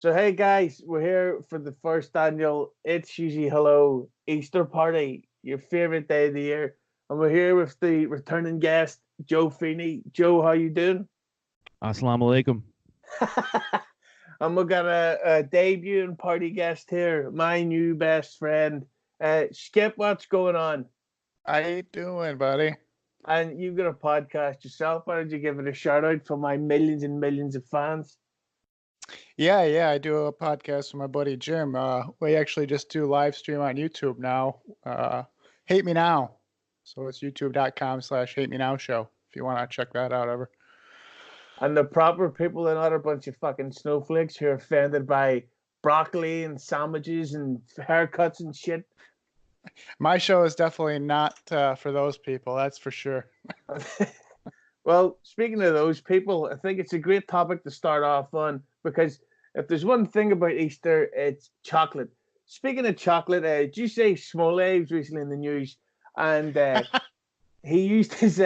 So hey guys, we're here for the first annual It's Hughezy Hello Easter party, your favorite day of the year, and we're here with the returning guest Joe Feeney. Joe, how you doing? Assalamu alaikum. And we got a debut and party guest here, my new best friend, Skip. What's going on? How you doing, buddy? And you've got a podcast yourself. Why don't you give it a shout out for my millions and millions of fans? Yeah, I do a podcast with my buddy Jim. We actually just do live stream on YouTube now. Hate Me Now. So it's youtube.com/hate me now show if you want to check that out ever. And the proper people are not a bunch of fucking snowflakes who are offended by broccoli and sandwiches and haircuts and shit. My show is definitely not for those people, that's for sure. Well, speaking of those people, I think it's a great topic to start off on because if there's one thing about Easter, it's chocolate. Speaking of chocolate, did you say Smollett was recently in the news and he used his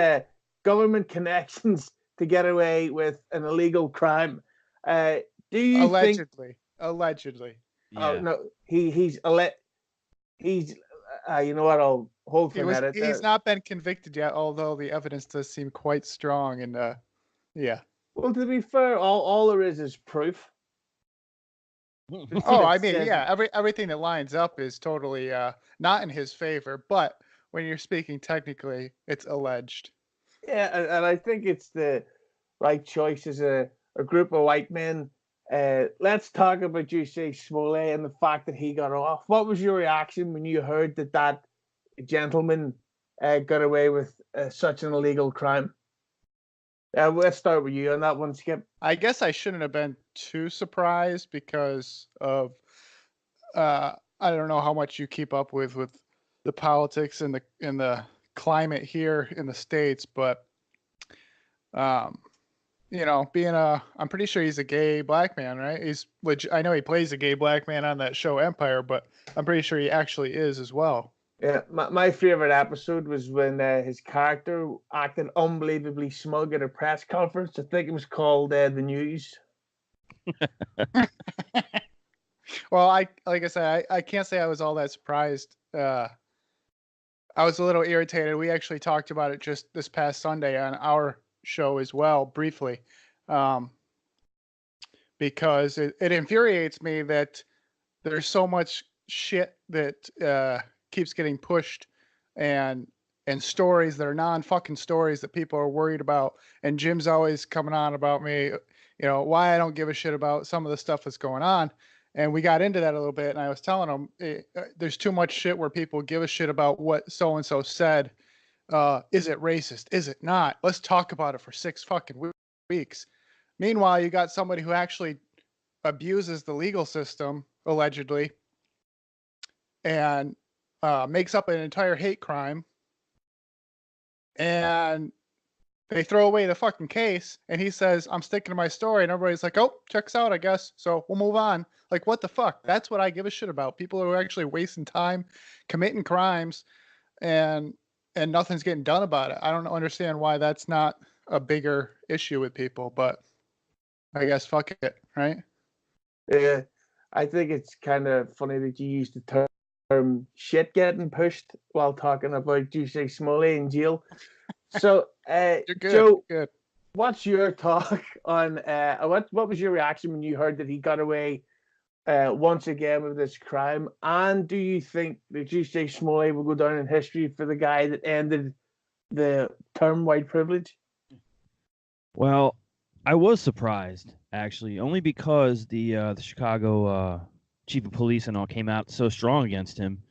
government connections to get away with an illegal crime? Do you Allegedly. Oh Yeah. no, he's you know what? I'll hold for that. He's not been convicted yet, although the evidence does seem quite strong. And yeah. Well, to be fair, all there is proof. Oh, I mean, yeah, everything that lines up is totally not in his favor, but when you're speaking technically, it's alleged. Yeah, and I think it's the right choice as a group of white men. Let's talk about Jussie Smollett and the fact that he got off. What was your reaction when you heard that gentleman got away with such an illegal crime? Let's start with you on that one, Skip. I guess I shouldn't have been too surprised because of I don't know how much you keep up with the politics and the climate here in the States, but you know, I'm pretty sure he's a gay black man, right? I know he plays a gay black man on that show Empire, but I'm pretty sure he actually is as well. Yeah, my favorite episode was when his character acted unbelievably smug at a press conference. I think it was called The News. Well, like I said, I can't say I was all that surprised. I was a little irritated. We actually talked about it just this past Sunday on our show as well, briefly, because it infuriates me that there's so much shit that keeps getting pushed and stories that are non-fucking stories that people are worried about. And Jim's always coming on about me, you know, why I don't give a shit about some of the stuff that's going on. And we got into that a little bit, and I was telling him there's too much shit where people give a shit about what so-and-so said. Is it racist? Is it not? Let's talk about it for 6 fucking weeks. Meanwhile, you got somebody who actually abuses the legal system, allegedly, and makes up an entire hate crime, and they throw away the fucking case, and he says, I'm sticking to my story, and everybody's like, oh, checks out, I guess, so we'll move on. Like, what the fuck? That's what I give a shit about. People who are actually wasting time, committing crimes, and nothing's getting done about it. I don't understand why that's not a bigger issue with people, but I guess fuck it, right? Yeah, I think it's kind of funny that you used the term shit getting pushed while talking about Jussie Smollett in jail. So, You're good. Joe, You're good. what's your talk on what was your reaction when you heard that he got away once again with this crime? And do you think that Jussie Smollett will go down in history for the guy that ended the term white privilege? Well, I was surprised actually, only because the Chicago chief of police and all came out so strong against him,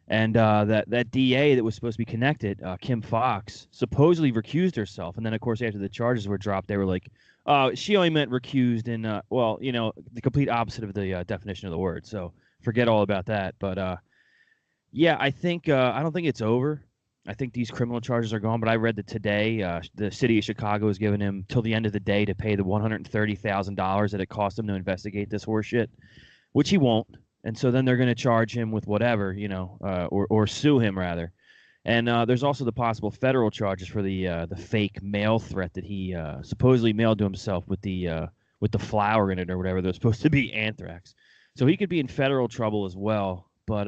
and that DA that was supposed to be connected, Kim Fox, supposedly recused herself, and then of course after the charges were dropped, they were like, "Oh, she only meant recused in well, you know, the complete opposite of the definition of the word." So forget all about that. But yeah, I think I don't think it's over. I think these criminal charges are gone. But I read that today the city of Chicago has given him till the end of the day to pay the $130,000 that it cost him to investigate this horseshit, which he won't. And so then they're going to charge him with whatever, you know, or sue him rather. And there's also the possible federal charges for the fake mail threat that he supposedly mailed to himself with the with the flour in it or whatever. They're supposed to be anthrax. So he could be in federal trouble as well. But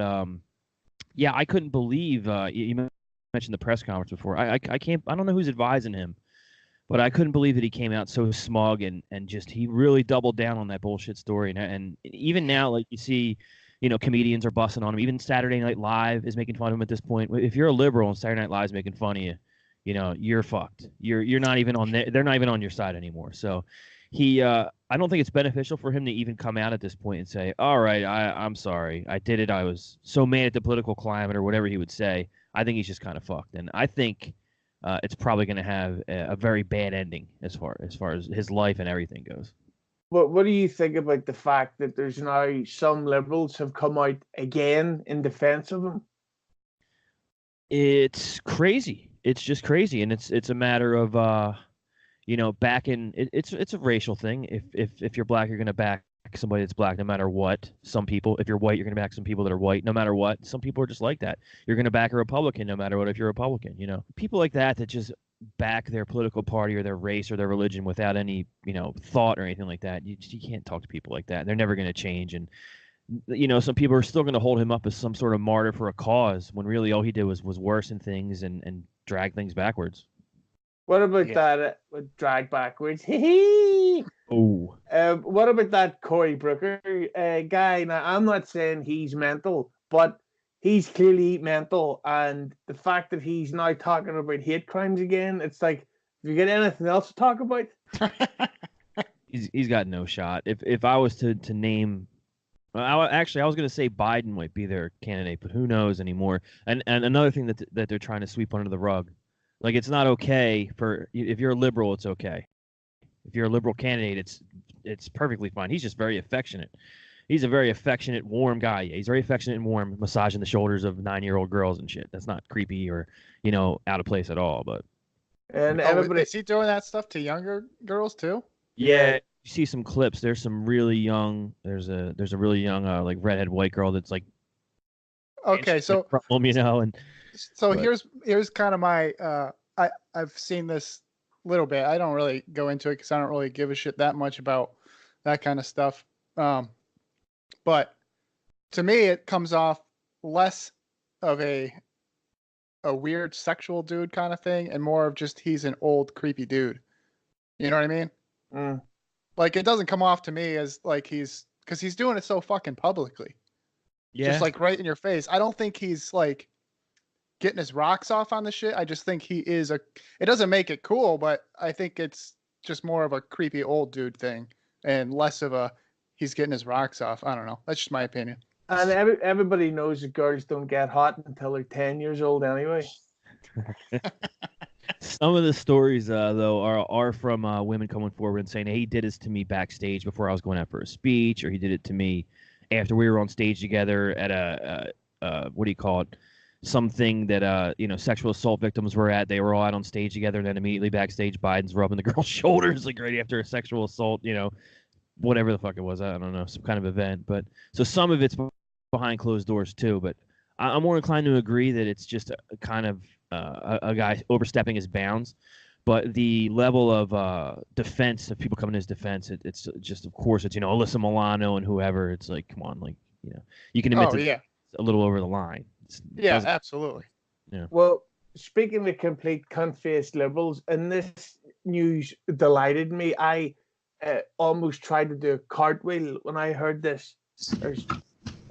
yeah, I couldn't believe you mentioned the press conference before. I can't. I don't know who's advising him, but I couldn't believe that he came out so smug and just he really doubled down on that bullshit story. And even now, like you see, comedians are busting on him. Even Saturday Night Live is making fun of him at this point. If you're a liberal and Saturday Night Live is making fun of you, you're fucked. You're not even on they're not even on your side anymore. So I don't think it's beneficial for him to even come out at this point and say, all right, I'm sorry. I did it. I was so mad at the political climate or whatever he would say. I think he's just kind of fucked. And I think it's probably going to have a very bad ending as far as his life and everything goes. What do you think about the fact that there's now some liberals have come out again in defense of him? It's crazy. It's just crazy. And it's a matter of back in it's a racial thing. If you're black, you're gonna back somebody that's black no matter what. Some people, if you're white, you're gonna back some people that are white no matter what. Some people are just like that. You're gonna back a Republican no matter what if you're a Republican. People like that just back their political party or their race or their religion without any thought or anything like that. You can't talk to people like that. They're never gonna change. And some people are still gonna hold him up as some sort of martyr for a cause when really all he did was worsen things and drag things backwards. What about that with drag backwards? Oh. What about that Cory Booker guy? Now, I'm not saying he's mental, but he's clearly mental. And the fact that he's now talking about hate crimes again, it's like, do you get anything else to talk about? He's got no shot. If I was to name, I was going to say Biden might be their candidate, but who knows anymore. And another thing that they're trying to sweep under the rug. Like, it's not okay if you're a liberal, it's okay. If you're a liberal candidate, it's perfectly fine. He's just very affectionate. He's a very affectionate, warm guy. Yeah, he's very affectionate and warm, massaging the shoulders of 9-year-old girls and shit. That's not creepy or, out of place at all. But everybody, is he doing that stuff to younger girls too? Yeah, you see some clips. There's some really young. There's a really young like redhead white girl that's like. Okay, so problem, and. So here's kind of my I've seen this little bit. I don't really go into it because I don't really give a shit that much about that kind of stuff. But to me, it comes off less of a weird sexual dude kind of thing, and more of just he's an old creepy dude. You know what I mean? Mm. Like, it doesn't come off to me as like because he's doing it so fucking publicly. Yeah. Just like right in your face. I don't think he's like getting his rocks off on the shit. I just think he is it doesn't make it cool, but I think it's just more of a creepy old dude thing and less of a he's getting his rocks off. I don't know. That's just my opinion. And everybody knows that girls don't get hot until they're 10 years old anyway. Some of the stories, though, are from women coming forward and saying, hey, he did this to me backstage before I was going out for a speech, or he did it to me after we were on stage together at a what do you call it? Something that sexual assault victims were at. They were all out on stage together, and then immediately backstage, Biden's rubbing the girl's shoulders like right after a sexual assault, whatever the fuck it was. I don't know, some kind of event. But so some of it's behind closed doors too. But I'm more inclined to agree that it's just a kind of a guy overstepping his bounds. But the level of defense of people coming to his defense, it's just, of course, it's Alyssa Milano and whoever. It's like, come on, like you can admit it's a little over the line. Yeah, absolutely. Yeah. Well, speaking of complete cunt-faced liberals, and this news delighted me. I almost tried to do a cartwheel when I heard this.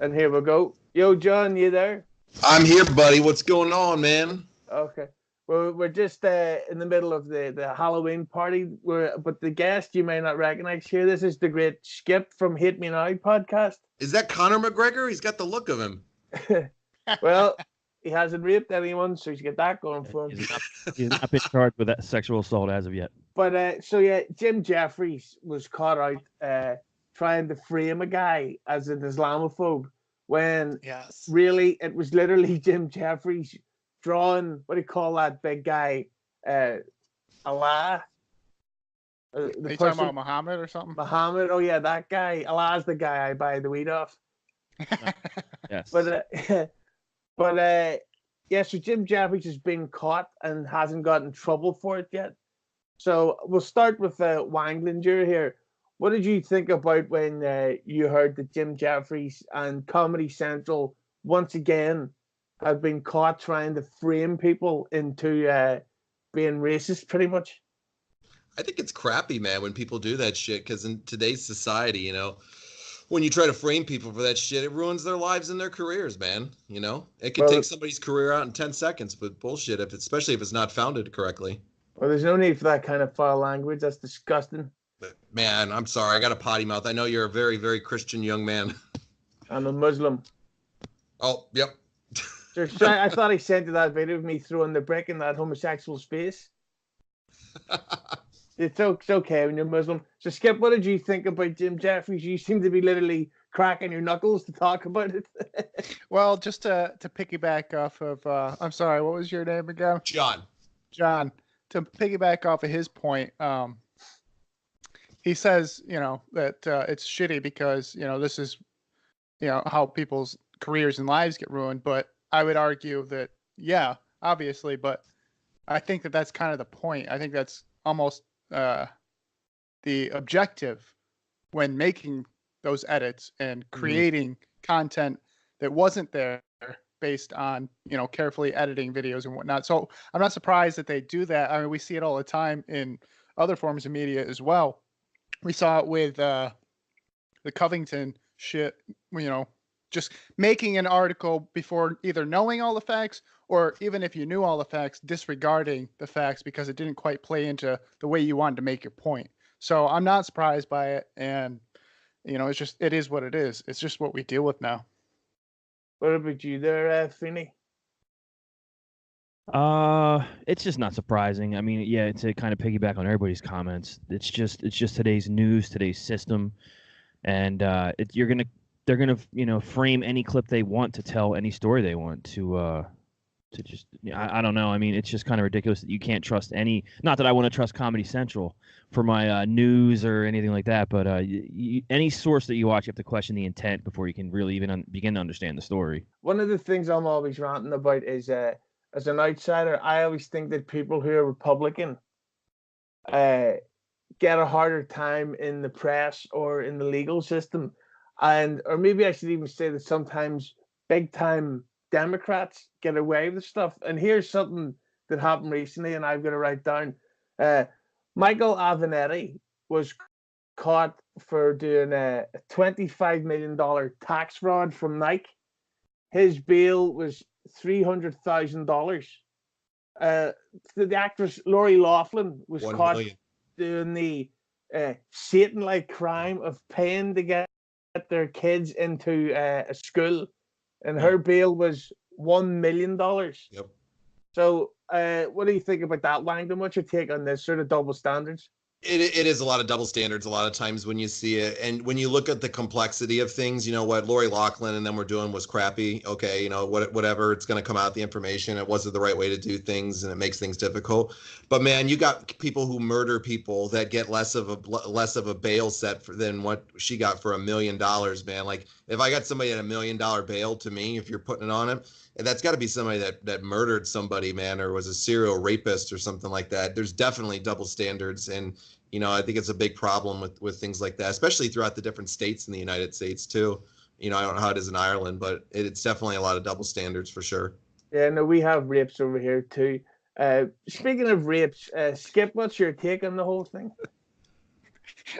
And here we go. Yo, John, you there? I'm here, buddy. What's going on, man? Okay. Well, we're just in the middle of the Halloween party. But the guest you may not recognize here, this is the great Skip from Hate Me Now podcast. Is that Conor McGregor? He's got the look of him. Well, he hasn't raped anyone, so he's got that going for him. He's not been charged with that sexual assault as of yet. But Jim Jeffries was caught out trying to frame a guy as an Islamophobe when really it was literally Jim Jeffries drawing, what do you call that big guy? Allah. Are you talking about Muhammad or something? Muhammad, oh yeah, that guy. Allah's the guy I buy the weed off. Yes. But so Jim Jeffries has been caught and hasn't gotten in trouble for it yet. So we'll start with Wanglanger here. what did you think about when you heard that Jim Jeffries and Comedy Central once again have been caught trying to frame people into being racist, pretty much? I think it's crappy, man, when people do that shit. Because in today's society, when you try to frame people for that shit, it ruins their lives and their careers, man. It could Well, take somebody's career out in 10 seconds with bullshit, especially if it's not founded correctly. well, there's no need for that kind of foul language. That's disgusting. But man, I'm sorry, I got a potty mouth. I know you're a very, very Christian young man. I'm a Muslim. Oh, yep. I thought I sent you that video of me throwing the brick in that homosexual's face. It's okay when you're Muslim. So, Skip, what did you think about Jim Jeffries? You seem to be literally cracking your knuckles to talk about it. Well, just to piggyback off of, I'm sorry, what was your name again? John. John. To piggyback off of his point, he says, that it's shitty because, this is, how people's careers and lives get ruined. But I would argue that, yeah, obviously, but I think that that's kind of the point. I think that's almost the objective when making those edits and creating content that wasn't there based on, carefully editing videos and whatnot. So I'm not surprised that they do that. I mean, we see it all the time in other forms of media as well. We saw it with the Covington shit, just making an article before either knowing all the facts or even if you knew all the facts, disregarding the facts because it didn't quite play into the way you wanted to make your point. So I'm not surprised by it. And, it is what it is. It's just what we deal with now. What about you there, Feeney? It's just not surprising. I mean, yeah, to kind of piggyback on everybody's comments, it's just today's news, today's system, and they're gonna frame any clip they want to tell any story they want to just I don't know. I mean, it's just kind of ridiculous that you can't trust any. Not that I want to trust Comedy Central for my news or anything like that, but any source that you watch, you have to question the intent before you can really even begin to understand the story. One of the things I'm always ranting about is, as an outsider, I always think that people who are Republican get a harder time in the press or in the legal system, or maybe I should even say that sometimes big time Democrats get away with stuff. And here's something that happened recently, and I've got to write down. Michael Avenatti was caught for doing a $25 million tax fraud from Nike. His bail was $300,000. The actress Lori Loughlin was caught doing the Satan-like crime of paying to get their kids into a school, and her bail was $1 million. Yep. So, what do you think about that, Langdon? What's your take on this sort of double standards? It is a lot of double standards a lot of times when you see it. And when you look at the complexity of things, what Lori Loughlin and them were doing was crappy. Okay, whatever, it's going to come out, the information. It wasn't the right way to do things, and it makes things difficult. But man, you got people who murder people that get less of a bail set than what she got for $1 million, man. Like, if I got somebody at $1 million bail, to me, if you're putting it on him, that's got to be somebody that murdered somebody, man, or was a serial rapist or something like that. There's definitely double standards, and I think it's a big problem with things like that, especially throughout the different states in the United States too. I don't know how it is in Ireland, but it's definitely a lot of double standards for sure. Yeah, no, we have rapes over here too. Speaking of rapes, Skip, what's your take on the whole thing?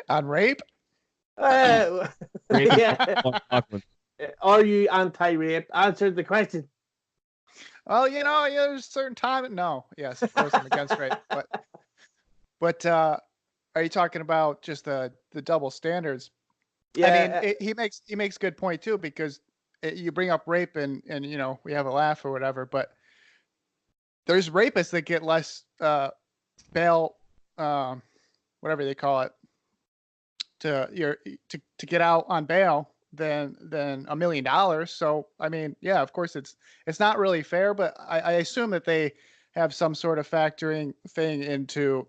On rape? Yeah. Are you anti-rape? Answer the question. Well, there's a certain time. No, yes, of course I'm against rape. But are you talking about just the double standards? Yeah, I mean, he makes good point too, because you bring up rape and we have a laugh or whatever, but there's rapists that get less bail, whatever they call it, to get out on bail than $1 million. So I mean, yeah, of course it's not really fair, but I assume that they have some sort of factoring thing into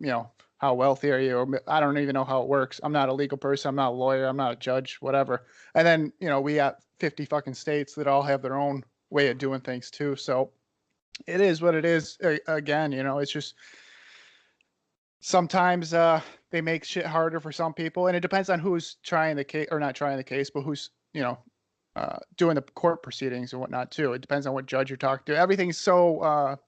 how wealthy are you, or I don't even know how it works. I'm not a legal person. I'm not a lawyer. I'm not a judge, whatever. And then we got 50 fucking states that all have their own way of doing things too. So it is what it is. Again, it's just sometimes they make shit harder for some people, and it depends on who's trying the case or not trying the case, but who's doing the court proceedings and whatnot too. It depends on what judge you're talking to. Everything's so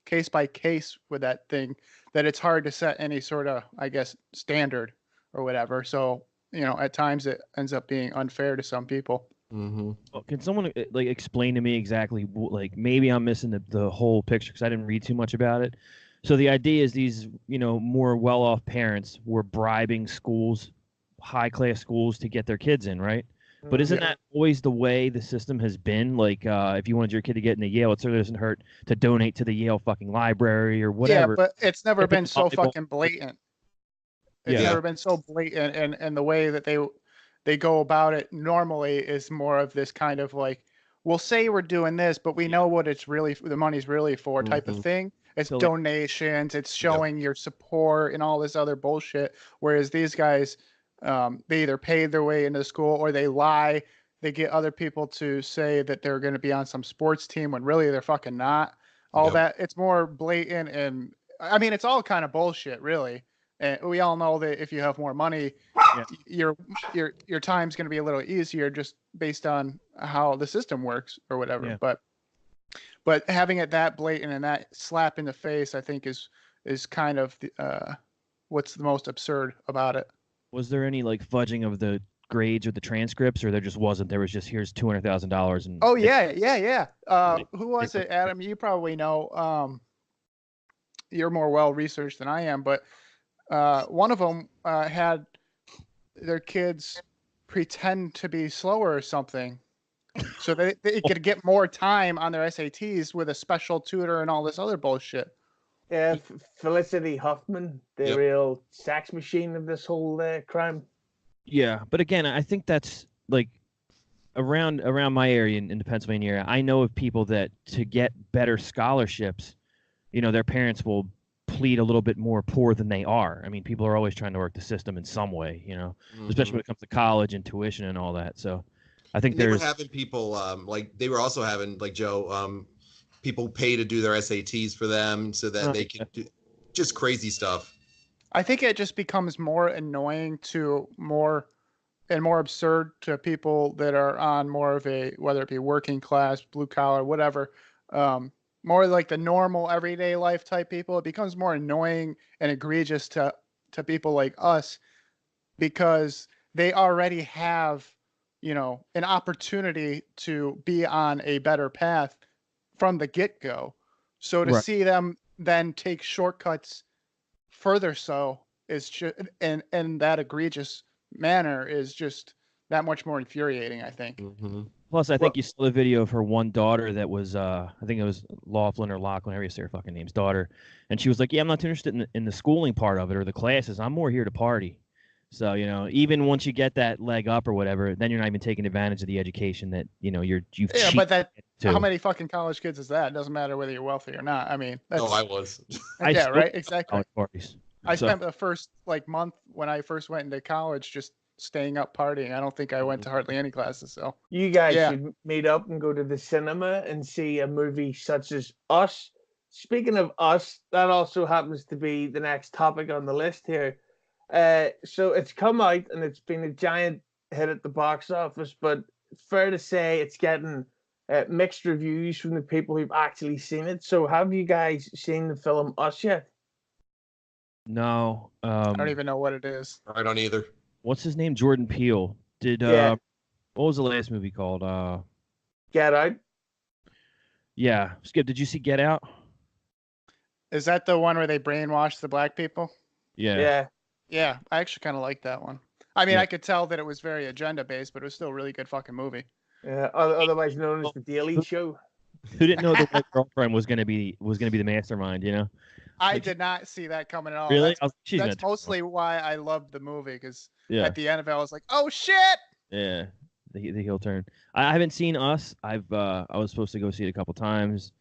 case by case with that thing that it's hard to set any sort of, I guess, standard or whatever. So at times it ends up being unfair to some people. Mm-hmm. Well, can someone like explain to me exactly, like maybe I'm missing the whole picture because I didn't read too much about it. So the idea is these, more well-off parents were bribing schools, high-class schools, to get their kids in, right? But isn't Yeah. that always the way the system has been? Like, if you wanted your kid to get into Yale, it certainly doesn't hurt to donate to the Yale fucking library or whatever. Yeah, but it's never Get them been so volleyball. fucking blatant. It's Yeah. never been so blatant, and the way that they go about it normally is more of this kind of like, we'll say we're doing this, but we know what the money's really for type of Mhm. thing. It's So, like- donations, it's showing your support and all this other bullshit. Whereas these guys, they either pay their way into the school or they lie. They get other people to say that they're going to be on some sports team when really they're fucking not. All Yep. that, it's more blatant, and I mean, it's all kind of bullshit, really. And we all know that if you have more money, your time's going to be a little easier just based on how the system works or whatever. Yeah. But having it that blatant and that slap in the face, I think is kind of what's the most absurd about it. Was there any like fudging of the grades or the transcripts, or there just wasn't? There was just, here's $200,000 and Oh yeah. Who was it, Adam? You probably know. You're more well researched than I am, but one of them had their kids pretend to be slower or something, so they could get more time on their SATs with a special tutor and all this other bullshit. Yeah, Felicity Huffman, the Yep. real sex machine of this whole crime. Yeah, but again, I think that's like around my area in the Pennsylvania area. I know of people that to get better scholarships, their parents will plead a little bit more poor than they are. I mean, people are always trying to work the system in some way, especially when it comes to college and tuition and all that. So I think And they were there's having people like they were also having like Joe people pay to do their SATs for them so that they can do just crazy stuff. I think it just becomes more annoying to more absurd to people that are on more of a, whether it be working class, blue collar, whatever, more like the normal everyday life type people. It becomes more annoying and egregious to people like us because they already have, an opportunity to be on a better path from the get-go. So to Right. see them then take shortcuts further so is just and that egregious manner is just that much more infuriating, I think. Mm-hmm. plus I think you saw the video of her one daughter that was I think it was Laughlin or Lachlan, however you say her fucking name's daughter, and she was like, yeah, I'm not too interested in the schooling part of it or the classes. I'm more here to party. So, even once you get that leg up or whatever, then you're not even taking advantage of the education that, you've Yeah, cheated but that to. how many fucking college kids is that? It doesn't matter whether you're wealthy or not. I mean, that's, Oh, I was. I yeah, still right, go to exactly. college parties. I So- spent the first month when I first went into college just staying up partying. I don't think I went to hardly any classes. So You guys Yeah. should meet up and go to the cinema and see a movie such as Us. Speaking of Us, that also happens to be the next topic on the list here. So it's come out and it's been a giant hit at the box office, but fair to say it's getting mixed reviews from the people who've actually seen it. So have you guys seen the film Us yet? No. I don't even know what it is. I don't either. What's his name? Jordan Peele. Did Yeah. what was the last movie called? Get Out. Yeah. Skip, did you see Get Out? Is that the one where they brainwash the black people? Yeah. Yeah. Yeah, I actually kind of like that one. I mean, Yeah. I could tell that it was very agenda based, but it was still a really good fucking movie. Otherwise known as the Daily Show. Who didn't know the white girlfriend was gonna be the mastermind? I Like- did not see that coming at all. Really? That's, I was- she's that's gonna- mostly why I loved the movie, because Yeah. at the end of it, I was like, "Oh shit!" Yeah. The heel turn. I haven't seen Us. I was supposed to go see it a couple times.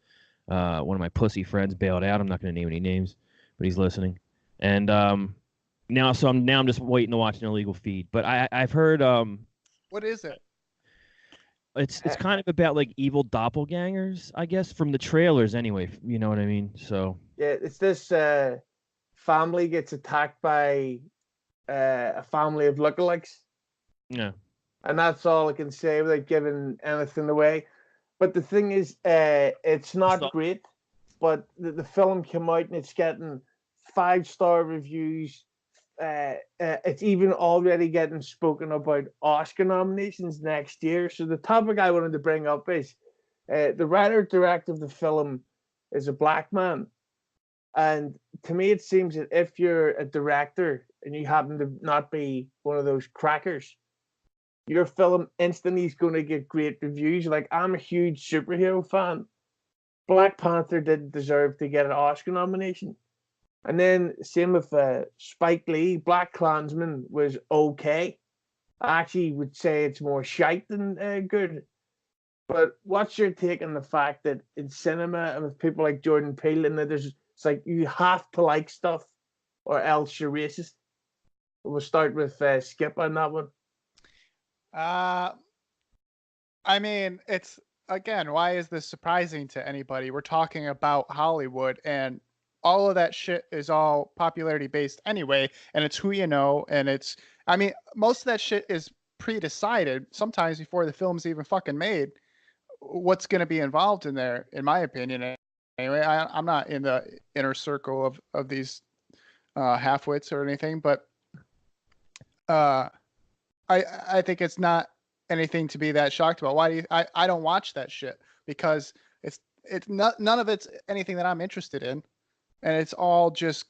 One of my pussy friends bailed out. I'm not gonna name any names, but he's listening. And now I'm just waiting to watch an illegal feed. But I've heard What is it? it's kind of about like evil doppelgangers, I guess, from the trailers anyway. You know what I mean? So Yeah, it's this family gets attacked by a family of lookalikes. Yeah. And that's all I can say without giving anything away. But the thing is, it's not great. But the film came out and it's getting 5-star reviews. It's even already getting spoken about Oscar nominations next year. So the topic I wanted to bring up is the writer-director of the film is a black man. And to me, it seems that if you're a director and you happen to not be one of those crackers, your film instantly is going to get great reviews. Like, I'm a huge superhero fan. Black Panther didn't deserve to get an Oscar nomination. And then same with Spike Lee. Black Klansman was okay. I actually would say it's more shite than good. But what's your take on the fact that in cinema and with people like Jordan Peele, and that it's like you have to like stuff or else you're racist? We'll start with Skip on that one. I mean, it's again, why is this surprising to anybody? We're talking about Hollywood, and all of that shit is all popularity based anyway, and it's who you know, and it's, I mean, most of that shit is pre-decided sometimes before the film's even fucking made what's going to be involved in there, in my opinion. Anyway, I'm not in the inner circle of these halfwits or anything, but I think it's not anything to be that shocked about. Why do you, I don't watch that shit because it's not, none of it's anything that I'm interested in, and it's all just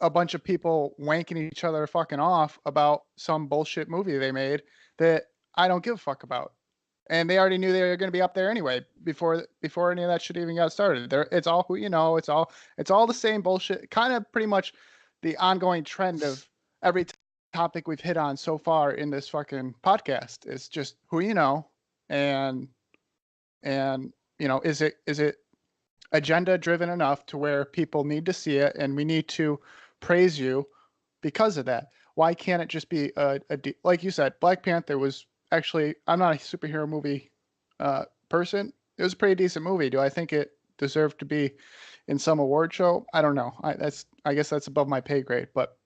a bunch of people wanking each other fucking off about some bullshit movie they made that I don't give a fuck about. And they already knew they were going to be up there anyway before any of that shit even got started. It's all who you know. It's all the same bullshit. Kind of pretty much the ongoing trend of every topic we've hit on so far in this fucking podcast. It's just who you know, and you know, is it agenda driven enough to where people need to see it and we need to praise you because of that? Why can't it just be like you said, Black Panther was actually, I'm not a superhero movie person. It was a pretty decent movie. Do I think it deserved to be in some award show? I don't know. I guess that's above my pay grade, but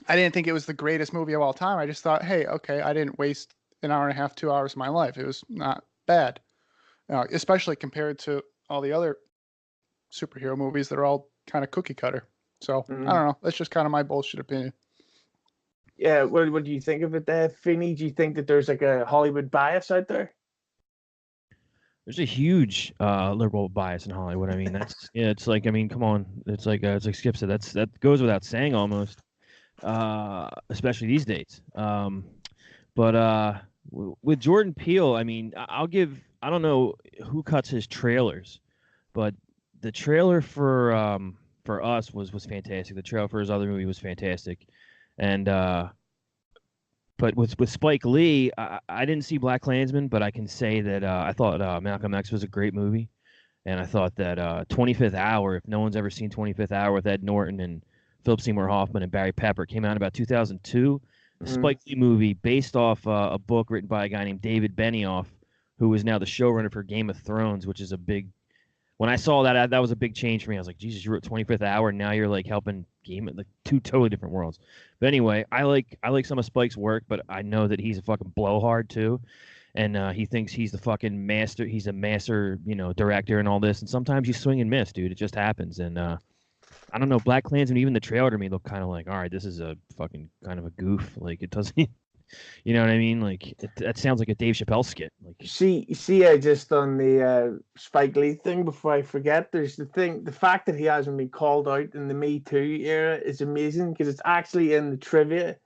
I didn't think it was the greatest movie of all time. I just thought, hey, okay, I didn't waste an hour and a half, 2 hours of my life. It was not bad, especially compared to all the other superhero movies that are all kind of cookie cutter. So I don't know. That's just kind of my bullshit opinion. Yeah, what do you think of it there, Finny? Do you think that there's like a Hollywood bias out there? There's a huge liberal bias in Hollywood. I mean, that's yeah. It's like, I mean, come on. It's like Skip said. That goes without saying almost, especially these days. But with Jordan Peele, I mean, I don't know who cuts his trailers, but the trailer for Us was fantastic. The trailer for his other movie was fantastic, and but with Spike Lee, I didn't see Black Klansman, but I can say that I thought Malcolm X was a great movie, and I thought that 25th Hour, if no one's ever seen 25th Hour with Ed Norton and Philip Seymour Hoffman and Barry Pepper, came out in about 2002. The Spike Lee movie based off a book written by a guy named David Benioff, who is now the showrunner for Game of Thrones, which is a big. When I saw that was a big change for me. I was like, Jesus, you wrote 25th Hour, and now you're like helping Game, like two totally different worlds. But anyway, I like some of Spike's work, but I know that he's a fucking blowhard too, and he thinks he's the fucking master. He's a master, director and all this. And sometimes you swing and miss, dude. It just happens. And I don't know, Black Klansman, even the trailer to me looked kind of like, all right, this is a fucking kind of a goof. Like, it doesn't. You know what I mean? Like, that sounds like a Dave Chappelle skit. Like, see, just on the Spike Lee thing, before I forget, there's the fact that he hasn't been called out in the Me Too era is amazing, because it's actually in the trivia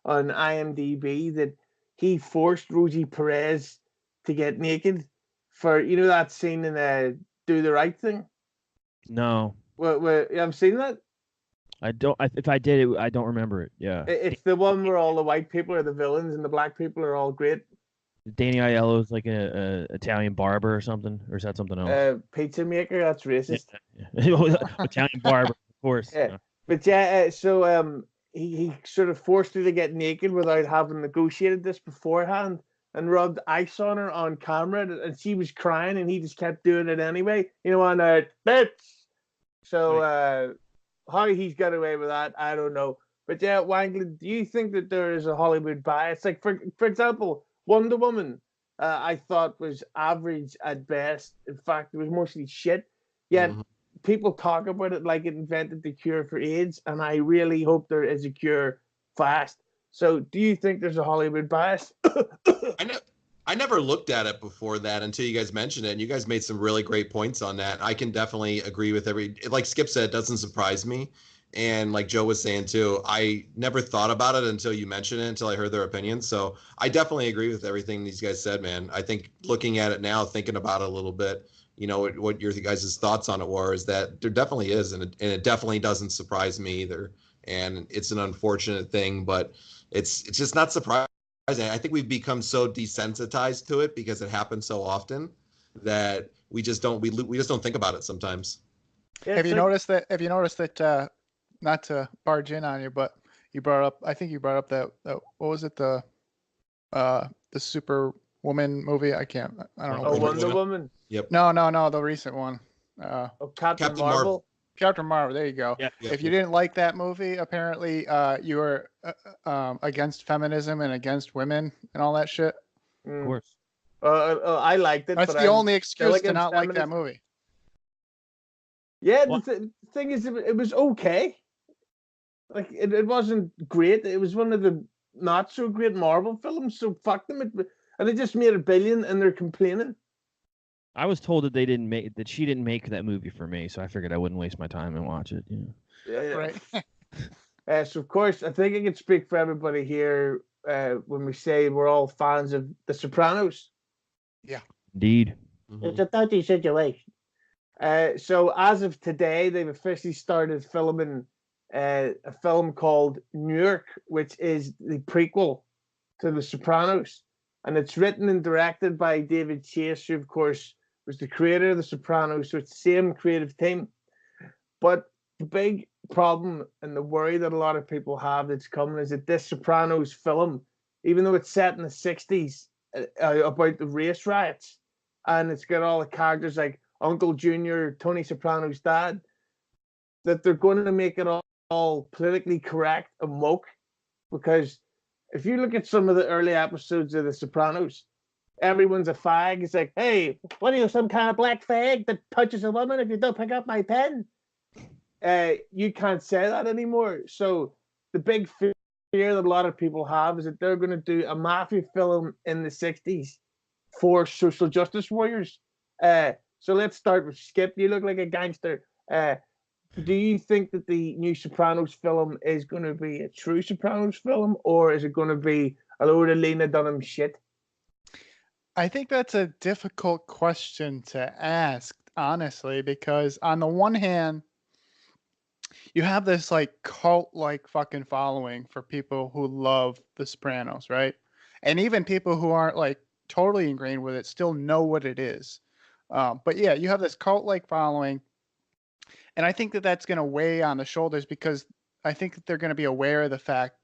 on IMDb that he forced Rosie Perez to get naked for, that scene in Do the Right Thing. no. Well, you haven't seen that? I don't. If I did it, I don't remember it. Yeah. It's the one where all the white people are the villains and the black people are all great. Danny Aiello is like a Italian barber or something, or is that something else? Pizza maker. That's racist. Yeah. Italian barber, of course. Yeah. But yeah, so he sort of forced her to get naked without having negotiated this beforehand, and rubbed ice on her on camera, and she was crying, and he just kept doing it anyway. On bitch. So. how he's got away with that, I don't know. But yeah, Wangland, do you think that there is a Hollywood bias? Like, for example, Wonder Woman, I thought was average at best. In fact, it was mostly shit. Yet Mhm. people talk about it like it invented the cure for AIDS, and I really hope there is a cure fast. So, do you think there's a Hollywood bias? I know. I never looked at it before that until you guys mentioned it, and you guys made some really great points on that. I can definitely agree with like Skip said, it doesn't surprise me. And like Joe was saying too, I never thought about it until you mentioned it, until I heard their opinions. So I definitely agree with everything these guys said, man. I think looking at it now, thinking about it a little bit, what your guys' thoughts on it were, is that there definitely is, and it definitely doesn't surprise me either. And it's an unfortunate thing, but it's just not surprising. I think we've become so desensitized to it because it happens so often that we just don't think about it sometimes. Have you noticed that? Have you noticed that? Not to barge in on you, but you brought up. I think you brought up that what was it, the Superwoman movie? I don't know. Oh, Wonder Woman. Yep. No, the recent one. Captain Marvel. Captain Marvel. There you go. Yeah. If you didn't like that movie, apparently you were against feminism and against women and all that shit. Of course. I liked it. That's but the only I'm excuse still to not against like that feminism. movie. Yeah, What? the thing is, it was okay. Like, it wasn't great. It was one of the not so great Marvel films. So fuck them. And they just made $1 billion, and they're complaining. I was told that she didn't make that movie for me, so I figured I wouldn't waste my time and watch it. Yeah. Right. So of course, I think I can speak for everybody here when we say we're all fans of The Sopranos. Indeed. Mhm. It's a touchy situation. So as of today, they've officially started filming a film called Newark, which is the prequel to The Sopranos, and it's written and directed by David Chase, who of course was the creator of The Sopranos. So it's the same creative team. But the big problem and the worry that a lot of people have that's coming is that this Sopranos film, even though it's set in the 60s, about the race riots, and it's got all the characters like Uncle Junior, Tony Soprano's dad, that they're going to make it all politically correct and woke. Because if you look at some of the early episodes of The Sopranos, everyone's a fag. It's like, hey, what are you, some kind of black fag that touches a woman if you don't pick up my pen? You can't say that anymore. So the big fear that a lot of people have is that they're going to do a mafia film in the 60s for social justice warriors. So let's start with Skip. You look like a gangster. Do you think that the new Sopranos film is going to be a true Sopranos film, or is it going to be a load of Lena Dunham shit? I think that's a difficult question to ask, honestly, because on the one hand, you have this like cult like fucking following for people who love The Sopranos, right? And even people who aren't like totally ingrained with it still know what it is. But yeah, you have this cult like following. And I think that that's going to weigh on the shoulders because I think that they're going to be aware of the fact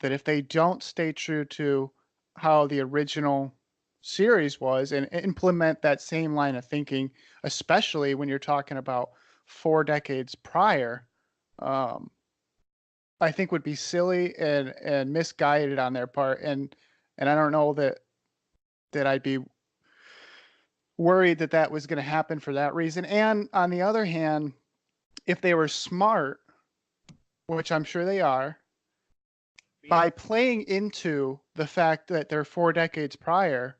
that if they don't stay true to how the original series was and implement that same line of thinking, especially when you're talking about 4 decades prior, I think would be silly and misguided on their part. And I don't know that I'd be worried that that was going to happen for that reason. And on the other hand, if they were smart, which I'm sure they are, by playing into the fact that they're 4 decades prior,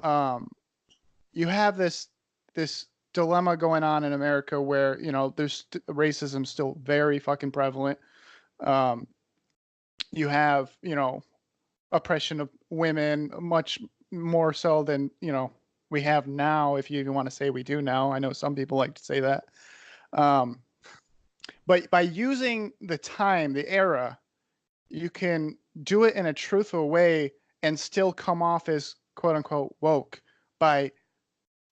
you have this dilemma going on in America where there's racism still very fucking prevalent. You have oppression of women much more so than we have now, if you even want to say we do now. I know some people like to say that. But by using the time, the era, you can do it in a truthful way and still come off as quote unquote woke by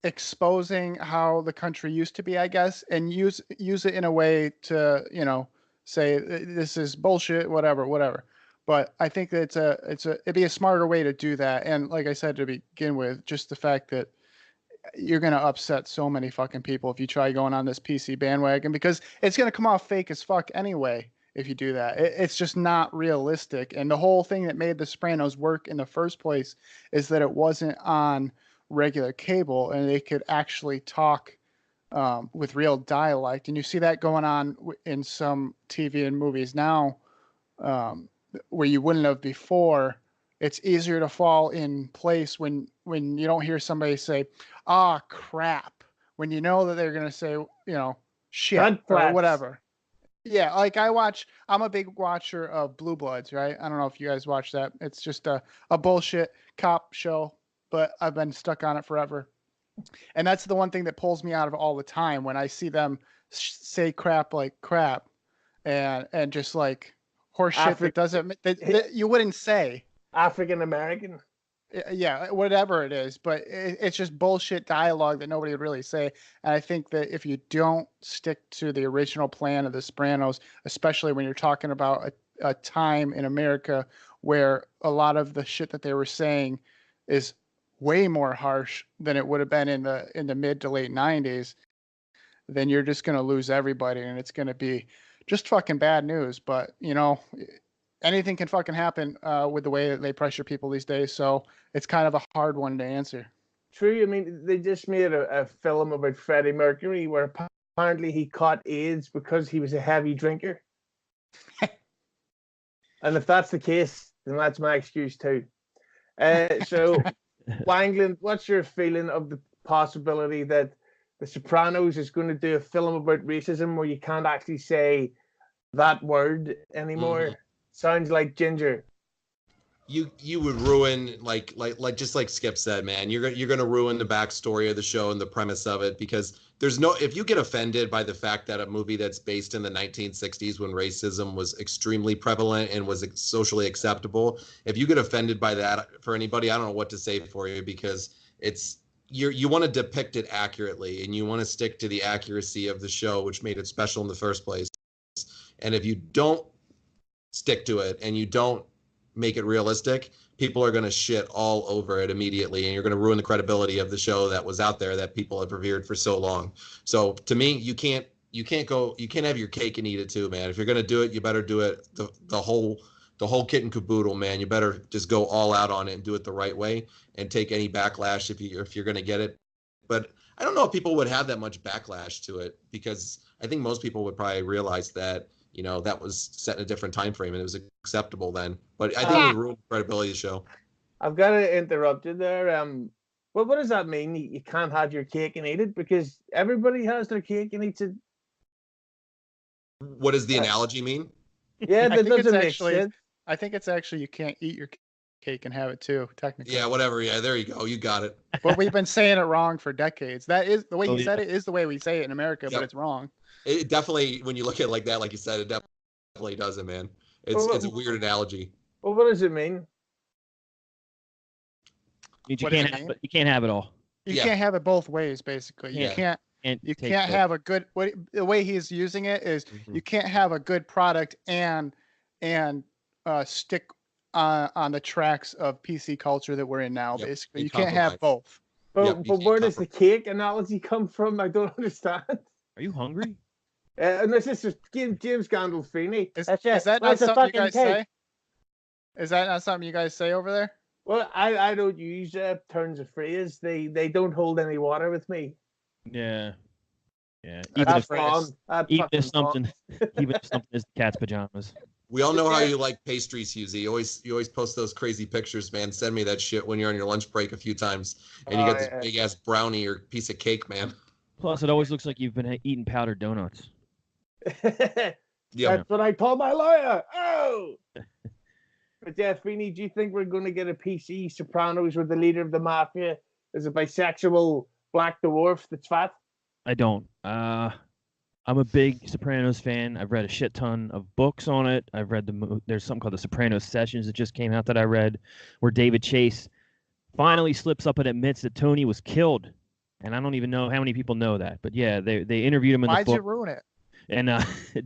exposing how the country used to be, I guess, and use it in a way to, say this is bullshit, whatever. But I think that it'd be a smarter way to do that. And like I said to begin with, just the fact that you're going to upset so many fucking people if you try going on this PC bandwagon, because it's going to come off fake as fuck anyway if you do that. It's just not realistic. And the whole thing that made The Sopranos work in the first place is that it wasn't on regular cable and they could actually talk with real dialect. And you see that going on in some TV and movies now, where you wouldn't have before. It's easier to fall in place when you don't hear somebody say, "Ah, crap," when you know that they're going to say, shit or whatever. Yeah, like I'm a big watcher of Blue Bloods, right? I don't know if you guys watch that. It's just a bullshit cop show, but I've been stuck on it forever. And that's the one thing that pulls me out of it all the time when I see them say crap like crap and just like horse shit that doesn't that you wouldn't say. African American. Yeah, whatever it is, but it's just bullshit dialogue that nobody would really say. And I think that if you don't stick to the original plan of The Sopranos, especially when you're talking about a time in America where a lot of the shit that they were saying is way more harsh than it would have been in the mid to late 90s, then you're just going to lose everybody and it's going to be just fucking bad news. But, anything can fucking happen with the way that they pressure people these days. So it's kind of a hard one to answer. True. I mean, they just made a film about Freddie Mercury where apparently he caught AIDS because he was a heavy drinker. And if that's the case, then that's my excuse too. So, Wangland, what's your feeling of the possibility that The Sopranos is going to do a film about racism where you can't actually say that word anymore? Mm-hmm. Sounds like ginger. You would ruin like just like Skip said, man. You're gonna ruin the backstory of the show and the premise of it, because if you get offended by the fact that a movie that's based in the 1960s when racism was extremely prevalent and was socially acceptable, if you get offended by that, for anybody, I don't know what to say for you, because you want to depict it accurately and you want to stick to the accuracy of the show, which made it special in the first place. And if you don't stick to it and you don't make it realistic, people are going to shit all over it immediately, and you're going to ruin the credibility of the show that was out there that people have revered for so long. So to me, you can't have your cake and eat it too, man. If you're going to do it, you better do it the whole kit and caboodle, man. You better just go all out on it and do it the right way and take any backlash if you're going to get it. But I don't know if people would have that much backlash to it, because I think most people would probably realize that that was set in a different time frame and it was acceptable then. But I think it would ruin the credibility of the show. I've got to interrupt you there. Well, what does that mean? You can't have your cake and eat it? Because everybody has their cake and eats it. What does the analogy mean? Yeah, that doesn't make sense. I think it's actually you can't eat your cake and have it too, technically. Yeah, whatever. Yeah, there you go. You got it. But we've been saying it wrong for decades. That is the way he said it is the way we say it in America, but it's wrong. It definitely, when you look at it like that, like you said, it definitely doesn't, man. It's a weird analogy. Well, what does it mean? You can't have it all. You can't have it both ways, basically. You can't have a good. The way he's using it is you can't have a good product and stick on the tracks of PC culture that we're in now. Basically, you can't have both. But where does the cake analogy come from? I don't understand. Are you hungry? And this is just James Gandolfini. Is that not something you guys say? Is that not something you guys say over there? Well, I don't use turns of phrase. They don't hold any water with me. Yeah. Yeah. Even if something is the cat's pajamas. We all know how you like pastries, Hughesy. You always post those crazy pictures, man. Send me that shit when you're on your lunch break a few times, and you got this big ass brownie or piece of cake, man. Plus, it always looks like you've been eating powdered donuts. That's what I told my lawyer. Oh. But yeah, Feeney, do you think we're going to get a PC Sopranos where the leader of the mafia is a bisexual black dwarf that's fat? I don't. I'm a big Sopranos fan. I've read a shit ton of books on it. I've read there's something called the Sopranos Sessions that just came out that I read, where David Chase finally slips up and admits that Tony was killed. And I don't even know how many people know that. But yeah, they interviewed him in the book. Why'd you ruin it? And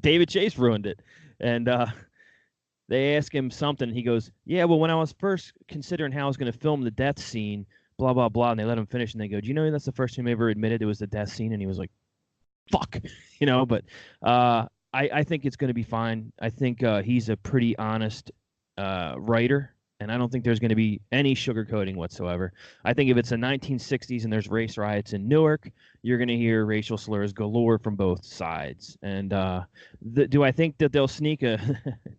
David Chase ruined it. And they asked him something. He goes, yeah, well, when I was first considering how I was going to film the death scene, blah, blah, blah. And they let him finish. And they go, do you know that's the first time he ever admitted it was the death scene? And he was like, fuck, but I think it's going to be fine. I think he's a pretty honest writer, and I don't think there's going to be any sugarcoating whatsoever. I think if it's the 1960s and there's race riots in Newark, you're going to hear racial slurs galore from both sides. And do I think that they'll sneak do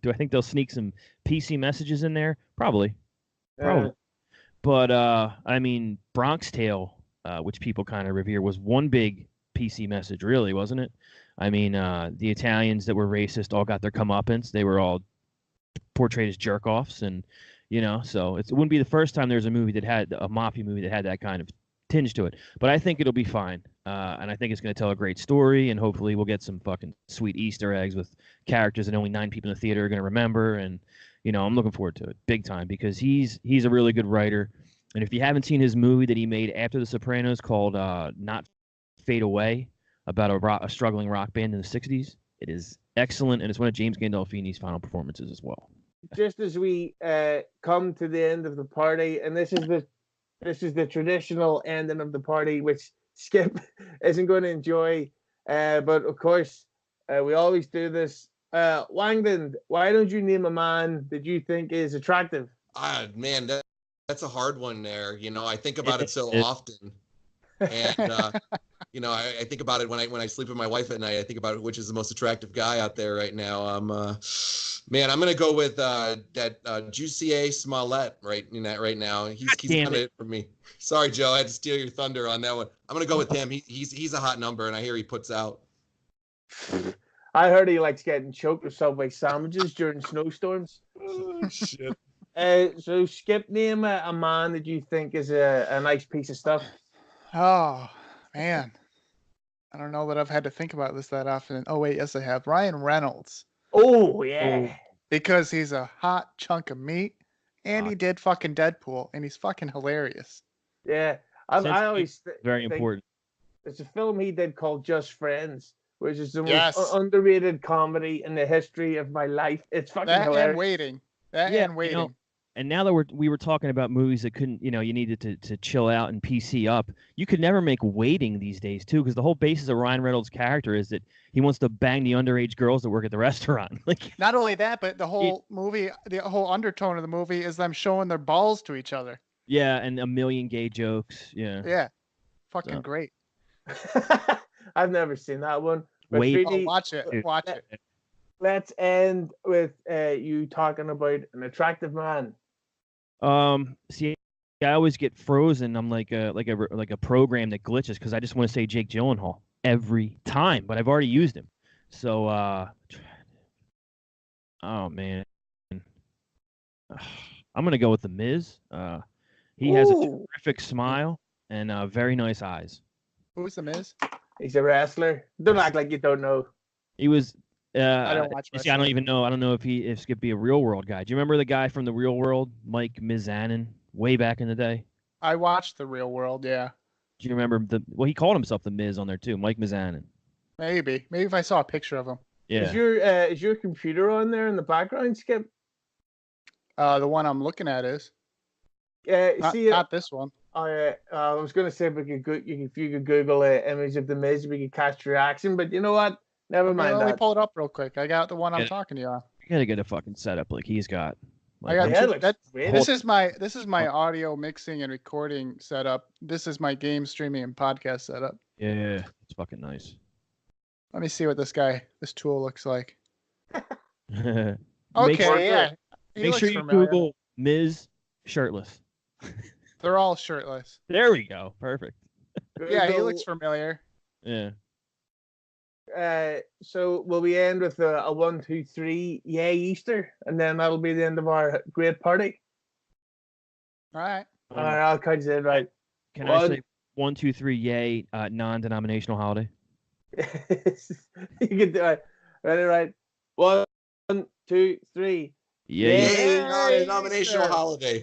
I think they'll sneak some PC messages in there? Probably. But I mean, Bronx Tale, which people kind of revere, was one big PC message, really, wasn't it? I mean, the Italians that were racist all got their comeuppance. They were all portrayed as jerk-offs, and so it wouldn't be the first time there's a movie that had a mafia movie that had that kind of tinge to it. But I think it'll be fine, and I think it's going to tell a great story, and hopefully we'll get some fucking sweet Easter eggs with characters that only 9 people in the theater are going to remember, and I'm looking forward to it big time because he's a really good writer. And if you haven't seen his movie that he made after The Sopranos called Not Fade Away, about a struggling rock band in the 60s, it is excellent, and it's one of James Gandolfini's final performances as well. Just as we come to the end of the party, and this is the traditional ending of the party, which Skip isn't going to enjoy, but of course we always do this. Langdon, why don't you name a man that you think is attractive? Man, that's a hard one there. I think about it so often, and I think about it when I sleep with my wife at night. I think about which is the most attractive guy out there right now. I'm gonna go with that Juicy Smollett right now. He's kind of it for me. Sorry, Joe, I had to steal your thunder on that one. I'm gonna go with him. He's a hot number, and I hear he puts out. I heard he likes getting choked with Subway sandwiches during snowstorms. Oh, shit. So Skip, name a man that you think is a nice piece of stuff. Oh, man. I don't know that I've had to think about this that often. Oh, wait, yes, I have. Ryan Reynolds. Oh, yeah. Because he's a hot chunk of meat, and he did fucking Deadpool, and he's fucking hilarious. Yeah. I always very important. It's a film he did called Just Friends, which is the most underrated comedy in the history of my life. It's fucking hilarious. And Waiting. And Waiting. And now that we were talking about movies that couldn't, you needed to chill out and PC up, you could never make Waiting these days too, because the whole basis of Ryan Reynolds' character is that he wants to bang the underage girls that work at the restaurant. Like, not only that, but the whole movie, the whole undertone of the movie is them showing their balls to each other. Yeah, and a million gay jokes. Yeah. Yeah, fucking great. I've never seen that one. Wait, watch it. Watch it. Let's end with you talking about an attractive man. See, I always get frozen. I'm like a program that glitches because I just want to say Jake Gyllenhaal every time, but I've already used him. So, oh man, I'm gonna go with the Miz. He has a terrific smile and very nice eyes. Who's the Miz? He's a wrestler. Don't act like you don't know. He was. I don't watch wrestling. See, I don't even know. I don't know if Skip be a Real World guy. Do you remember the guy from the Real World, Mike Mizanin, way back in the day? I watched the Real World. Yeah. Do you remember he called himself the Miz on there too, Mike Mizanin. Maybe if I saw a picture of him. Yeah. Is your computer on there in the background, Skip? The one I'm looking at is. Not this one. I was going to say if you could Google an image of the Miz, we could catch your reaction. But you know what? Never mind. Let me pull it up real quick. I got the one I'm talking to you on. You gotta get a fucking setup like he's got. Like, this is my audio mixing and recording setup. This is my game streaming and podcast setup. Yeah, it's fucking nice. Let me see what this tool looks like. Okay, yeah. Make sure you Google Miz shirtless. They're all shirtless. There we go. Perfect. Yeah, he looks familiar. Yeah. So will we end with a 1, 2, 3, yay Easter, and then that'll be the end of our great party. All right. All right, I'll count it right. Can I say 1, 2, 3, yay, non-denominational holiday? You can do it. Ready, right? 1, 2, 3. Yay. Non-denominational holiday.